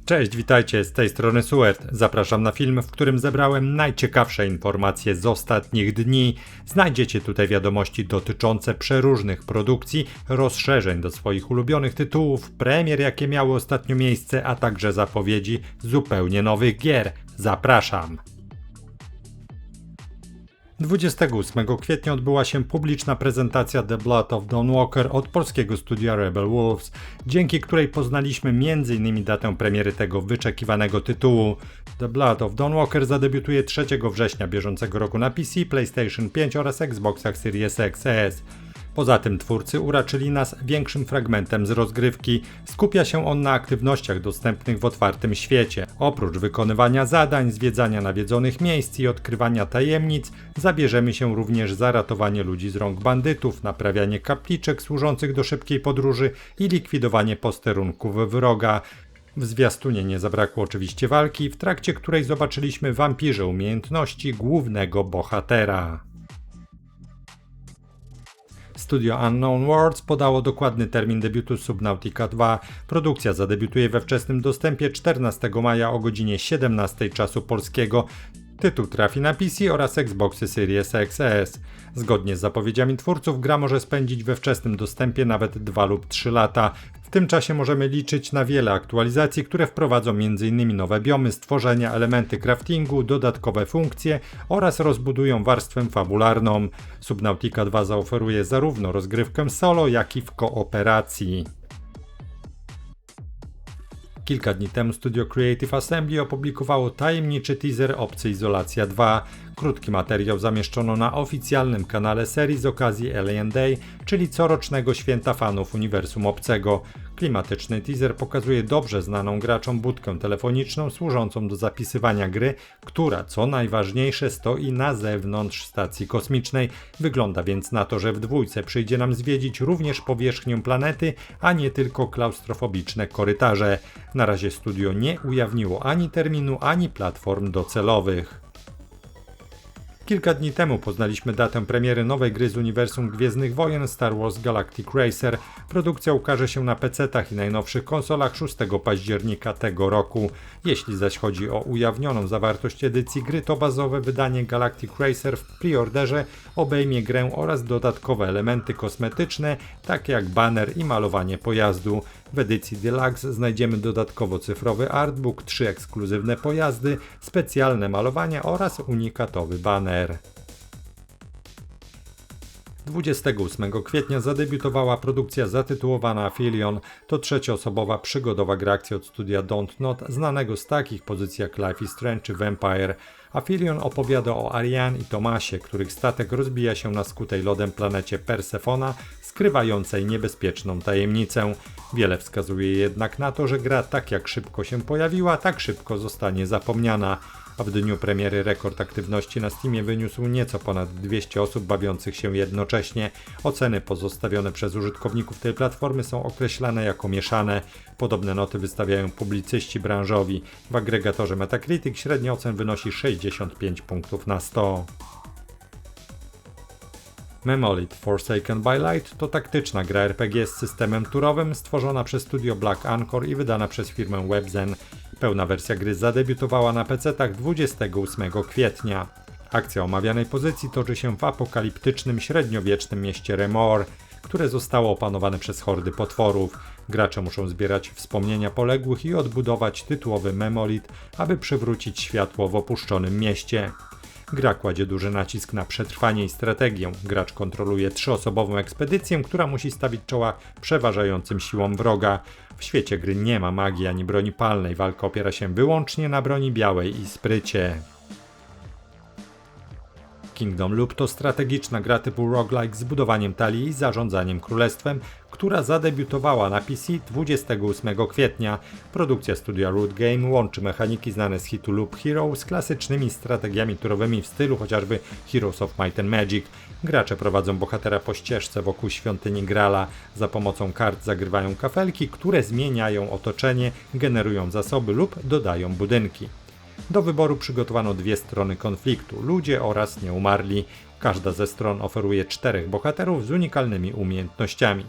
Cześć, witajcie, z tej strony Suert. Zapraszam na film, w którym zebrałem najciekawsze informacje z ostatnich dni. Znajdziecie tutaj wiadomości dotyczące przeróżnych produkcji, rozszerzeń do swoich ulubionych tytułów, premier jakie miały ostatnio miejsce, a także zapowiedzi zupełnie nowych gier. Zapraszam! 28 kwietnia odbyła się publiczna prezentacja The Blood of Dawn Walker od polskiego studia Rebel Wolves, dzięki której poznaliśmy m.in. datę premiery tego wyczekiwanego tytułu. The Blood of Dawn Walker zadebiutuje 3 września bieżącego roku na PC, PlayStation 5 oraz Xboxach Series XS. Poza tym twórcy uraczyli nas większym fragmentem z rozgrywki. Skupia się on na aktywnościach dostępnych w otwartym świecie. Oprócz wykonywania zadań, zwiedzania nawiedzonych miejsc i odkrywania tajemnic, zabierzemy się również za ratowanie ludzi z rąk bandytów, naprawianie kapliczek służących do szybkiej podróży i likwidowanie posterunków wroga. W zwiastunie nie zabrakło oczywiście walki, w trakcie której zobaczyliśmy wampirze umiejętności głównego bohatera. Studio Unknown Worlds podało dokładny termin debiutu Subnautica 2. Produkcja zadebiutuje we wczesnym dostępie 14 maja o godzinie 17 czasu polskiego. Tytuł trafi na PC oraz Xboxy Series XS. Zgodnie z zapowiedziami twórców gra może spędzić we wczesnym dostępie nawet 2 lub 3 lata. W tym czasie możemy liczyć na wiele aktualizacji, które wprowadzą m.in. nowe biomy, stworzenia, elementy craftingu, dodatkowe funkcje oraz rozbudują warstwę fabularną. Subnautica 2 zaoferuje zarówno rozgrywkę solo, jak i w kooperacji. Kilka dni temu studio Creative Assembly opublikowało tajemniczy teaser Obcy Izolacja 2. Krótki materiał zamieszczono na oficjalnym kanale serii z okazji Alien Day, czyli corocznego święta fanów uniwersum Obcego. Klimatyczny teaser pokazuje dobrze znaną graczom budkę telefoniczną służącą do zapisywania gry, która, co najważniejsze, stoi na zewnątrz stacji kosmicznej. Wygląda więc na to, że w dwójce przyjdzie nam zwiedzić również powierzchnię planety, a nie tylko klaustrofobiczne korytarze. Na razie studio nie ujawniło ani terminu, ani platform docelowych. Kilka dni temu poznaliśmy datę premiery nowej gry z uniwersum Gwiezdnych Wojen Star Wars Galactic Racer. Produkcja ukaże się na PC-tach i najnowszych konsolach 6 października tego roku. Jeśli zaś chodzi o ujawnioną zawartość edycji gry, to bazowe wydanie Galactic Racer w preorderze obejmie grę oraz dodatkowe elementy kosmetyczne, takie jak baner i malowanie pojazdu. W edycji Deluxe znajdziemy dodatkowo cyfrowy artbook, 3 ekskluzywne pojazdy, specjalne malowania oraz unikatowy baner. 28 kwietnia zadebiutowała produkcja zatytułowana Aphelion. To trzecioosobowa przygodowa gra akcji od studia Don't Not, znanego z takich pozycji jak Life is Strange czy Vampire. Aphelion opowiada o Ariane i Tomasie, których statek rozbija się na skutej lodem planecie Persefona, skrywającej niebezpieczną tajemnicę. Wiele wskazuje jednak na to, że gra tak jak szybko się pojawiła, tak szybko zostanie zapomniana. A w dniu premiery rekord aktywności na Steamie wyniósł nieco ponad 200 osób bawiących się jednocześnie. Oceny pozostawione przez użytkowników tej platformy są określane jako mieszane. Podobne noty wystawiają publicyści branżowi. W agregatorze Metacritic średnia ocen wynosi 65 punktów na 100. Memolith Forsaken by Light to taktyczna gra RPG z systemem turowym stworzona przez studio Black Anchor i wydana przez firmę Webzen. Pełna wersja gry zadebiutowała na PC-tach 28 kwietnia. Akcja omawianej pozycji toczy się w apokaliptycznym, średniowiecznym mieście Remor, które zostało opanowane przez hordy potworów. Gracze muszą zbierać wspomnienia poległych i odbudować tytułowy Memolith, aby przywrócić światło w opuszczonym mieście. Gra kładzie duży nacisk na przetrwanie i strategię. Gracz kontroluje 3-osobową ekspedycję, która musi stawić czoła przeważającym siłom wroga. W świecie gry nie ma magii ani broni palnej, walka opiera się wyłącznie na broni białej i sprycie. Kingdom Loop to strategiczna gra typu roguelike z budowaniem talii i zarządzaniem królestwem, która zadebiutowała na PC 28 kwietnia. Produkcja studia Root Game łączy mechaniki znane z hitu Loop Hero z klasycznymi strategiami turowymi w stylu chociażby Heroes of Might and Magic. Gracze prowadzą bohatera po ścieżce wokół świątyni Grala. Za pomocą kart zagrywają kafelki, które zmieniają otoczenie, generują zasoby lub dodają budynki. Do wyboru przygotowano 2 strony konfliktu, ludzie oraz nieumarli. Każda ze stron oferuje 4 bohaterów z unikalnymi umiejętnościami.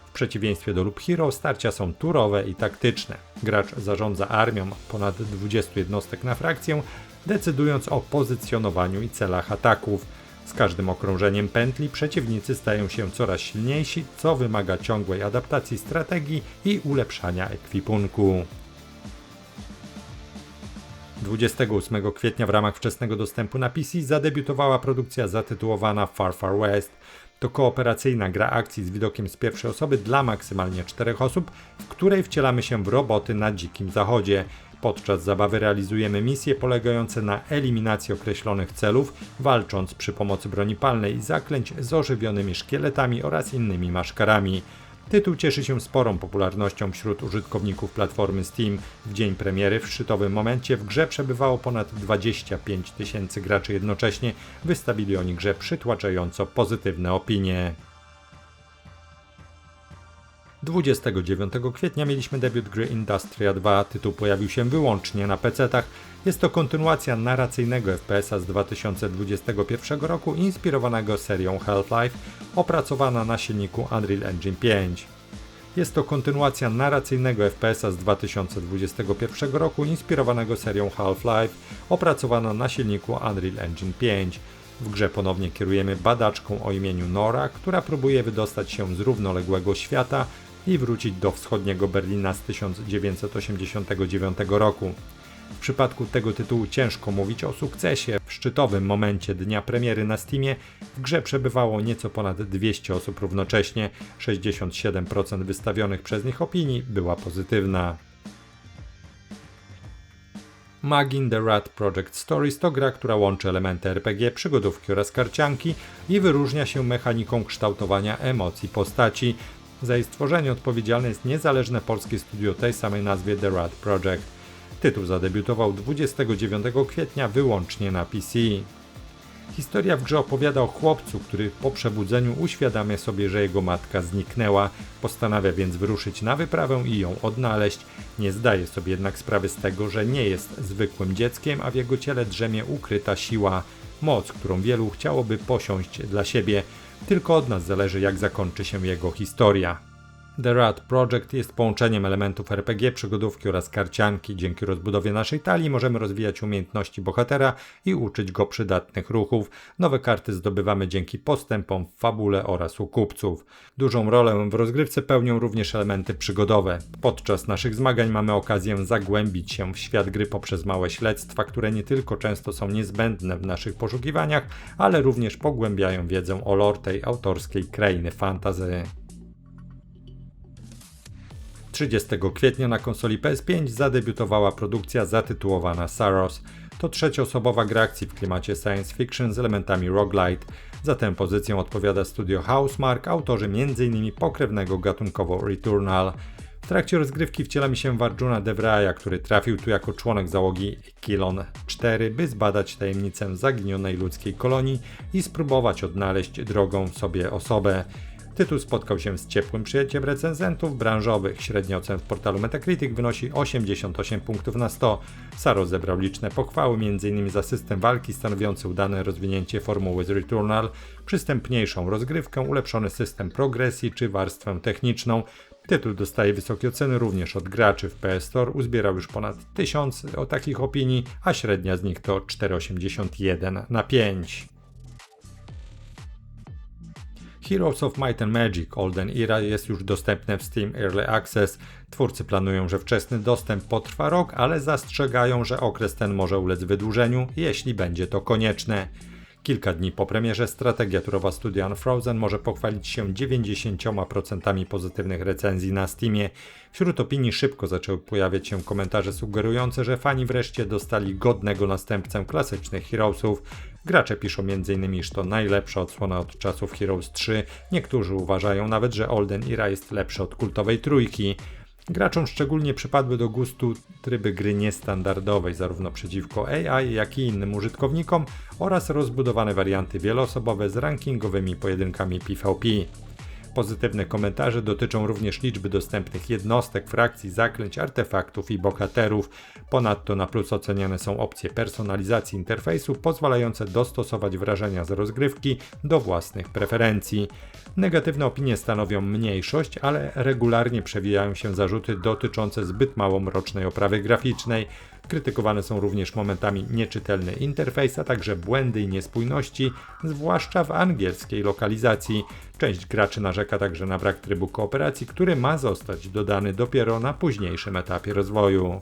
W przeciwieństwie do Loop Hero starcia są turowe i taktyczne. Gracz zarządza armią ponad 20 jednostek na frakcję, decydując o pozycjonowaniu i celach ataków. Z każdym okrążeniem pętli przeciwnicy stają się coraz silniejsi, co wymaga ciągłej adaptacji strategii i ulepszania ekwipunku. 28 kwietnia w ramach wczesnego dostępu na PC zadebiutowała produkcja zatytułowana Far Far West. To kooperacyjna gra akcji z widokiem z pierwszej osoby dla maksymalnie 4 osób, w której wcielamy się w roboty na dzikim zachodzie. Podczas zabawy realizujemy misje polegające na eliminacji określonych celów, walcząc przy pomocy broni palnej i zaklęć z ożywionymi szkieletami oraz innymi maszkarami. Tytuł cieszy się sporą popularnością wśród użytkowników platformy Steam. W dzień premiery w szczytowym momencie w grze przebywało ponad 25 000 graczy jednocześnie. Wystawili oni grze przytłaczająco pozytywne opinie. 29 kwietnia mieliśmy debiut gry Industria 2. Tytuł pojawił się wyłącznie na PC-tach. Jest to kontynuacja narracyjnego FPS-a z 2021 roku inspirowanego serią Half-Life, opracowana na silniku Unreal Engine 5. Jest to kontynuacja narracyjnego FPS-a z 2021 roku inspirowanego serią Half-Life, opracowana na silniku Unreal Engine 5. W grze ponownie kierujemy badaczką o imieniu Nora, która próbuje wydostać się z równoległego świata i wrócić do wschodniego Berlina z 1989 roku. W przypadku tego tytułu ciężko mówić o sukcesie. W szczytowym momencie dnia premiery na Steamie w grze przebywało nieco ponad 200 osób równocześnie, 67% wystawionych przez nich opinii była pozytywna. Magin The Rat Project Stories to gra, która łączy elementy RPG, przygodówki oraz karcianki i wyróżnia się mechaniką kształtowania emocji postaci. Za jej stworzenie odpowiedzialne jest niezależne polskie studio tej samej nazwie The Rat Project. Tytuł zadebiutował 29 kwietnia wyłącznie na PC. Historia w grze opowiada o chłopcu, który po przebudzeniu uświadamia sobie, że jego matka zniknęła. Postanawia więc wyruszyć na wyprawę i ją odnaleźć. Nie zdaje sobie jednak sprawy z tego, że nie jest zwykłym dzieckiem, a w jego ciele drzemie ukryta siła. Moc, którą wielu chciałoby posiąść dla siebie. Tylko od nas zależy, jak zakończy się jego historia. The Rat Project jest połączeniem elementów RPG, przygodówki oraz karcianki. Dzięki rozbudowie naszej talii możemy rozwijać umiejętności bohatera i uczyć go przydatnych ruchów. Nowe karty zdobywamy dzięki postępom w fabule oraz u kupców. Dużą rolę w rozgrywce pełnią również elementy przygodowe. Podczas naszych zmagań mamy okazję zagłębić się w świat gry poprzez małe śledztwa, które nie tylko często są niezbędne w naszych poszukiwaniach, ale również pogłębiają wiedzę o lore tej autorskiej krainy fantasy. 30 kwietnia na konsoli PS5 zadebiutowała produkcja zatytułowana Saros. To trzecioosobowa gra akcji w klimacie science fiction z elementami roguelite. Za tę pozycję odpowiada studio Housemarque, autorzy m.in. pokrewnego gatunkowo Returnal. W trakcie rozgrywki wcielamy się w Arjuna Devraya, który trafił tu jako członek załogi Kylon 4, by zbadać tajemnicę zaginionej ludzkiej kolonii i spróbować odnaleźć drogą sobie osobę. Tytuł spotkał się z ciepłym przyjęciem recenzentów branżowych. Średnia ocen w portalu Metacritic wynosi 88 punktów na 100. Saros zebrał liczne pochwały, m.in. za system walki stanowiący udane rozwinięcie formuły z Returnal, przystępniejszą rozgrywkę, ulepszony system progresji czy warstwę techniczną. Tytuł dostaje wysokie oceny również od graczy. W PS Store uzbierał już ponad 1000 takich opinii, a średnia z nich to 4,81 na 5. Heroes of Might and Magic Olden Era jest już dostępne w Steam Early Access. Twórcy planują, że wczesny dostęp potrwa rok, ale zastrzegają, że okres ten może ulec wydłużeniu, jeśli będzie to konieczne. Kilka dni po premierze strategia turowa studia Unfrozen może pochwalić się 90% pozytywnych recenzji na Steamie. Wśród opinii szybko zaczęły pojawiać się komentarze sugerujące, że fani wreszcie dostali godnego następcę klasycznych Heroesów. Gracze piszą m.in., iż to najlepsza odsłona od czasów Heroes 3. Niektórzy uważają nawet, że Olden Era jest lepszy od kultowej trójki. Graczom szczególnie przypadły do gustu tryby gry niestandardowej, zarówno przeciwko AI, jak i innym użytkownikom oraz rozbudowane warianty wieloosobowe z rankingowymi pojedynkami PvP. Pozytywne komentarze dotyczą również liczby dostępnych jednostek, frakcji, zaklęć, artefaktów i bohaterów. Ponadto na plus oceniane są opcje personalizacji interfejsu pozwalające dostosować wrażenia z rozgrywki do własnych preferencji. Negatywne opinie stanowią mniejszość, ale regularnie przewijają się zarzuty dotyczące zbyt mało mrocznej oprawy graficznej. Krytykowane są również momentami nieczytelny interfejs, a także błędy i niespójności, zwłaszcza w angielskiej lokalizacji. Część graczy narzeka także na brak trybu kooperacji, który ma zostać dodany dopiero na późniejszym etapie rozwoju.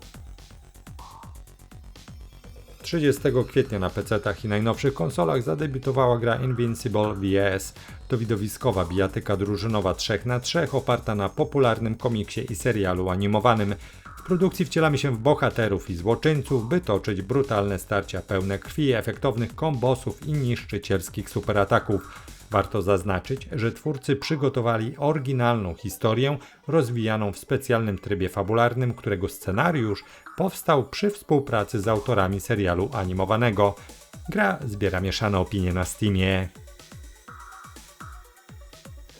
30 kwietnia na PC-tach i najnowszych konsolach zadebiutowała gra Invincible vs. To widowiskowa bijatyka drużynowa 3x3 oparta na popularnym komiksie i serialu animowanym. W produkcji wcielamy się w bohaterów i złoczyńców, by toczyć brutalne starcia pełne krwi, efektownych kombosów i niszczycielskich superataków. Warto zaznaczyć, że twórcy przygotowali oryginalną historię rozwijaną w specjalnym trybie fabularnym, którego scenariusz powstał przy współpracy z autorami serialu animowanego. Gra zbiera mieszane opinie na Steamie.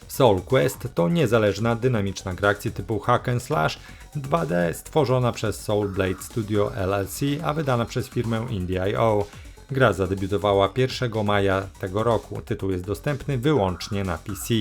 Soul Quest to niezależna, dynamiczna gra akcji typu hack and slash 2D stworzona przez Soul Blade Studio LLC, a wydana przez firmę Indie.io. Gra zadebiutowała 1 maja tego roku. Tytuł jest dostępny wyłącznie na PC.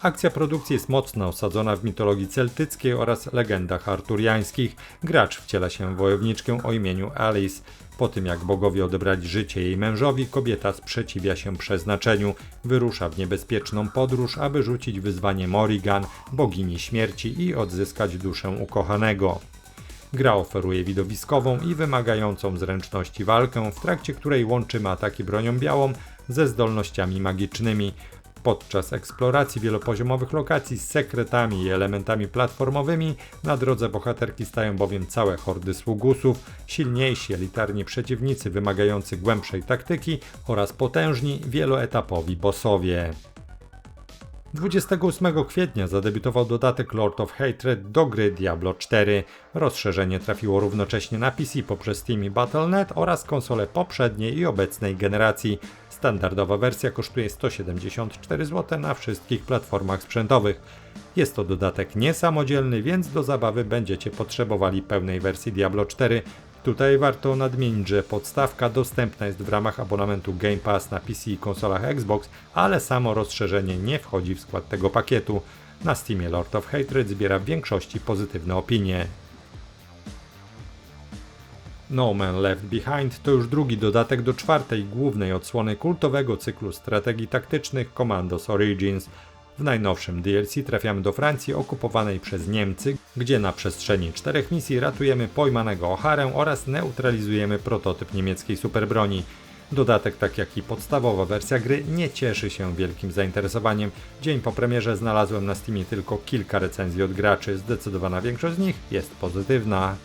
Akcja produkcji jest mocno osadzona w mitologii celtyckiej oraz legendach arturiańskich. Gracz wciela się w wojowniczkę o imieniu Alice. Po tym jak bogowie odebrali życie jej mężowi, kobieta sprzeciwia się przeznaczeniu. Wyrusza w niebezpieczną podróż, aby rzucić wyzwanie Morrigan, bogini śmierci, i odzyskać duszę ukochanego. Gra oferuje widowiskową i wymagającą zręczności walkę, w trakcie której łączymy ataki bronią białą ze zdolnościami magicznymi. Podczas eksploracji wielopoziomowych lokacji z sekretami i elementami platformowymi na drodze bohaterki stają bowiem całe hordy sługusów, silniejsi elitarni przeciwnicy wymagający głębszej taktyki oraz potężni, wieloetapowi bossowie. 28 kwietnia zadebiutował dodatek Lord of Hatred do gry Diablo 4. Rozszerzenie trafiło równocześnie na PC poprzez Steam i Battle.net oraz konsole poprzedniej i obecnej generacji. Standardowa wersja kosztuje 174 zł na wszystkich platformach sprzętowych. Jest to dodatek niesamodzielny, więc do zabawy będziecie potrzebowali pełnej wersji Diablo 4. Tutaj warto nadmienić, że podstawka dostępna jest w ramach abonamentu Game Pass na PC i konsolach Xbox, ale samo rozszerzenie nie wchodzi w skład tego pakietu. Na Steamie Lord of Hatred zbiera w większości pozytywne opinie. No Man Left Behind to już drugi dodatek do czwartej głównej odsłony kultowego cyklu strategii taktycznych Commandos Origins. W najnowszym DLC trafiamy do Francji okupowanej przez Niemcy, gdzie na przestrzeni 4 misji ratujemy pojmanego Oharę oraz neutralizujemy prototyp niemieckiej superbroni. Dodatek, tak jak i podstawowa wersja gry, nie cieszy się wielkim zainteresowaniem. Dzień po premierze znalazłem na Steamie tylko kilka recenzji od graczy, zdecydowana większość z nich jest pozytywna.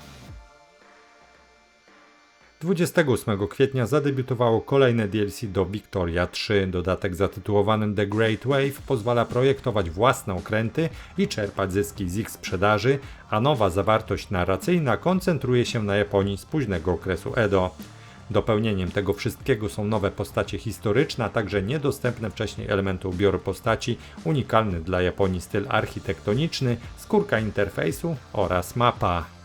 28 kwietnia zadebiutowało kolejne DLC do Victoria 3. Dodatek zatytułowany The Great Wave pozwala projektować własne okręty i czerpać zyski z ich sprzedaży, a nowa zawartość narracyjna koncentruje się na Japonii z późnego okresu Edo. Dopełnieniem tego wszystkiego są nowe postacie historyczne, a także niedostępne wcześniej elementy ubioru postaci, unikalny dla Japonii styl architektoniczny, skórka interfejsu oraz mapa.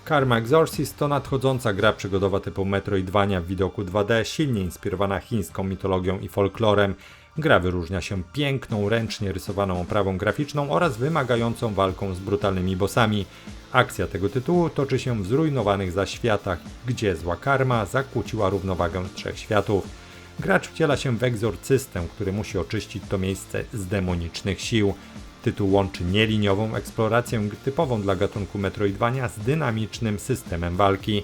Karma Exorcist to nadchodząca gra przygodowa typu Metroidvania w widoku 2D, silnie inspirowana chińską mitologią i folklorem. Gra wyróżnia się piękną, ręcznie rysowaną oprawą graficzną oraz wymagającą walką z brutalnymi bossami. Akcja tego tytułu toczy się w zrujnowanych zaświatach, gdzie zła karma zakłóciła równowagę trzech światów. Gracz wciela się w egzorcystę, który musi oczyścić to miejsce z demonicznych sił. Tytuł łączy nieliniową eksplorację typową dla gatunku Metroidvania z dynamicznym systemem walki.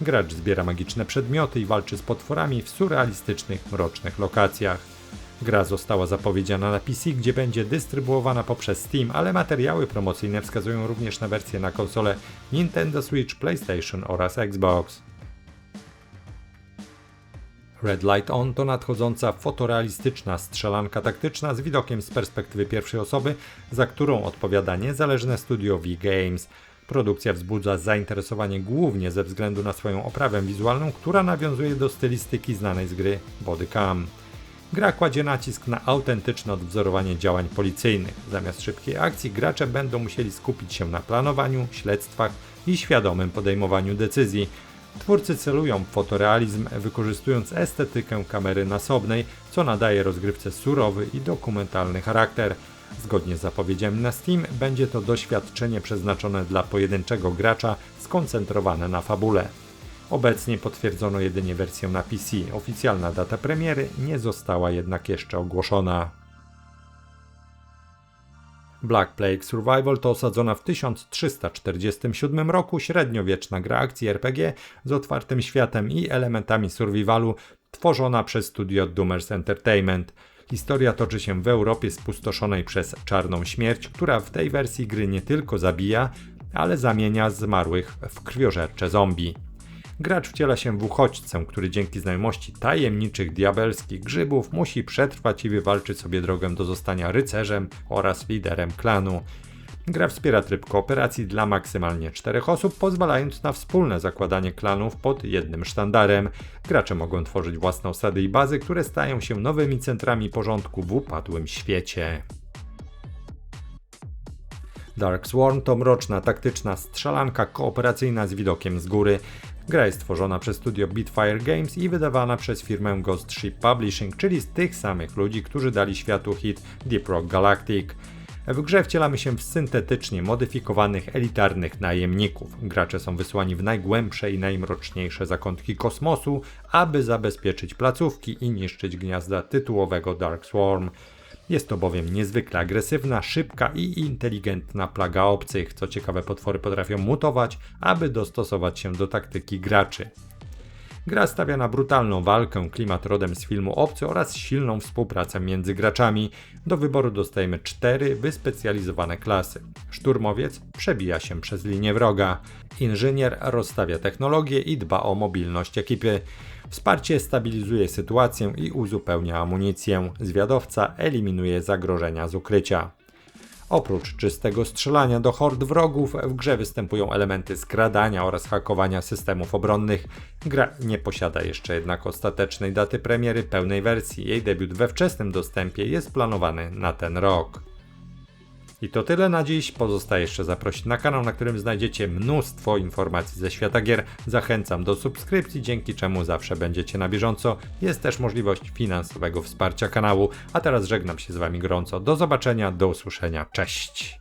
Gracz zbiera magiczne przedmioty i walczy z potworami w surrealistycznych, mrocznych lokacjach. Gra została zapowiedziana na PC, gdzie będzie dystrybuowana poprzez Steam, ale materiały promocyjne wskazują również na wersję na konsole Nintendo Switch, PlayStation oraz Xbox. Red Light On to nadchodząca fotorealistyczna strzelanka taktyczna z widokiem z perspektywy pierwszej osoby, za którą odpowiada niezależne studio V-Games. Produkcja wzbudza zainteresowanie głównie ze względu na swoją oprawę wizualną, która nawiązuje do stylistyki znanej z gry Bodycam. Gra kładzie nacisk na autentyczne odwzorowanie działań policyjnych. Zamiast szybkiej akcji gracze będą musieli skupić się na planowaniu, śledztwach i świadomym podejmowaniu decyzji. Twórcy celują w fotorealizm, wykorzystując estetykę kamery nasobnej, co nadaje rozgrywce surowy i dokumentalny charakter. Zgodnie z zapowiedziami na Steam będzie to doświadczenie przeznaczone dla pojedynczego gracza, skoncentrowane na fabule. Obecnie potwierdzono jedynie wersję na PC. Oficjalna data premiery nie została jednak jeszcze ogłoszona. Black Plague Survival to osadzona w 1347 roku średniowieczna gra akcji RPG z otwartym światem i elementami survivalu, tworzona przez studio Doomers Entertainment. Historia toczy się w Europie spustoszonej przez czarną śmierć, która w tej wersji gry nie tylko zabija, ale zamienia zmarłych w krwiożercze zombie. Gracz wciela się w uchodźcę, który dzięki znajomości tajemniczych diabelskich grzybów musi przetrwać i wywalczyć sobie drogę do zostania rycerzem oraz liderem klanu. Gra wspiera tryb kooperacji dla maksymalnie 4 osób, pozwalając na wspólne zakładanie klanów pod jednym sztandarem. Gracze mogą tworzyć własne osady i bazy, które stają się nowymi centrami porządku w upadłym świecie. Dark Swarm to mroczna, taktyczna strzelanka kooperacyjna z widokiem z góry. Gra jest tworzona przez studio Bitfire Games i wydawana przez firmę Ghost Ship Publishing, czyli z tych samych ludzi, którzy dali światu hit Deep Rock Galactic. W grze wcielamy się w syntetycznie modyfikowanych, elitarnych najemników. Gracze są wysłani w najgłębsze i najmroczniejsze zakątki kosmosu, aby zabezpieczyć placówki i niszczyć gniazda tytułowego Dark Swarm. Jest to bowiem niezwykle agresywna, szybka i inteligentna plaga obcych. Co ciekawe, potwory potrafią mutować, aby dostosować się do taktyki graczy. Gra stawia na brutalną walkę, klimat rodem z filmu Obcy oraz silną współpracę między graczami. Do wyboru dostajemy 4 wyspecjalizowane klasy. Szturmowiec przebija się przez linię wroga. Inżynier rozstawia technologię i dba o mobilność ekipy. Wsparcie stabilizuje sytuację i uzupełnia amunicję. Zwiadowca eliminuje zagrożenia z ukrycia. Oprócz czystego strzelania do hord wrogów, w grze występują elementy skradania oraz hakowania systemów obronnych. Gra nie posiada jeszcze jednak ostatecznej daty premiery pełnej wersji. Jej debiut we wczesnym dostępie jest planowany na ten rok. I to tyle na dziś. Pozostaje jeszcze zaprosić na kanał, na którym znajdziecie mnóstwo informacji ze świata gier. Zachęcam do subskrypcji, dzięki czemu zawsze będziecie na bieżąco. Jest też możliwość finansowego wsparcia kanału. A teraz żegnam się z Wami gorąco. Do zobaczenia, do usłyszenia. Cześć!